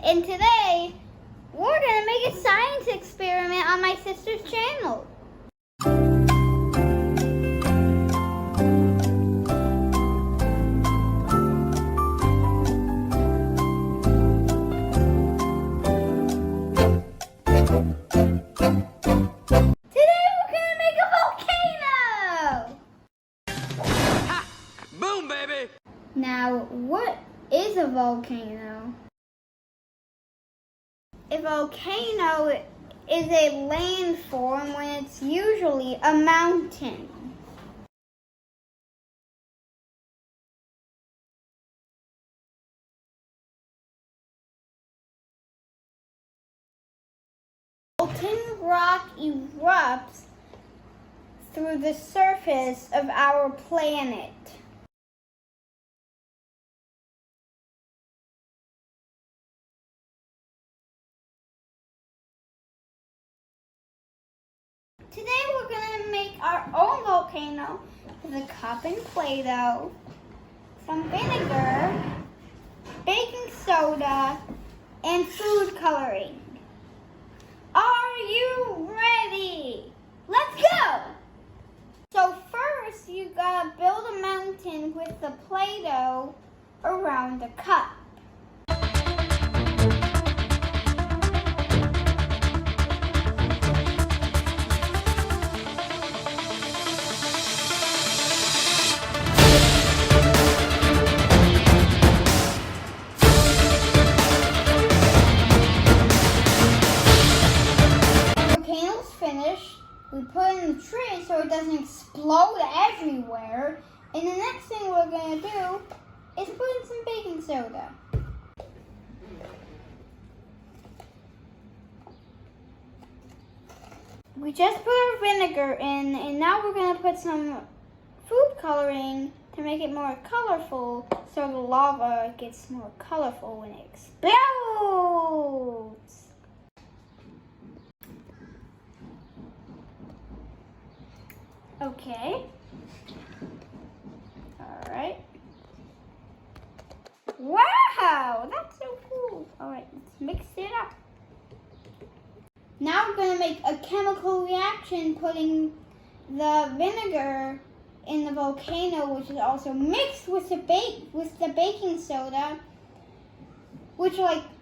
and today we're gonna make a science experiment on my sister's channel. Today we're gonna make a volcano! Ha! Boom, baby! Now, what is a volcano? A volcano is a landform when it's usually a mountain. Molten rock erupts through the surface of our planet. Today we're going to make our own volcano with a cup and Play-Doh, some vinegar, baking soda, and food coloring. Are you ready? Let's go! So first you gotta build a mountain with the Play-Doh around the cup. Finished, we put it in the tray so it doesn't explode everywhere. And the next thing we're going to do is put in some baking soda. We just put our vinegar in, and now we're going to put some food coloring to make it more colorful so the lava gets more colorful when it explodes. Okay. All right. Wow, that's so cool. All right, let's mix it up. Now we're going to make a chemical reaction putting the vinegar in the volcano, which is also mixed with the baking soda, which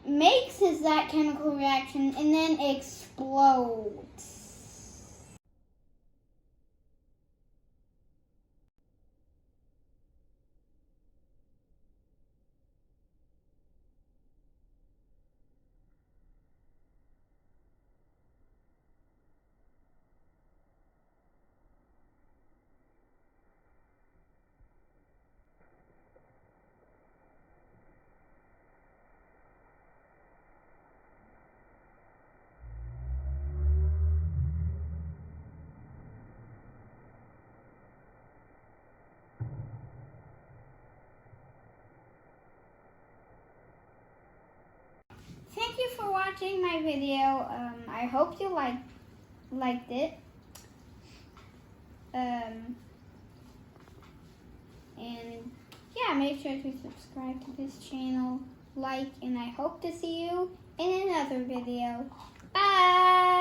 makes that chemical reaction and then explodes. Thank you for watching my video. I hope you liked it. And yeah, make sure to subscribe to this channel, and I hope to see you in another video. Bye!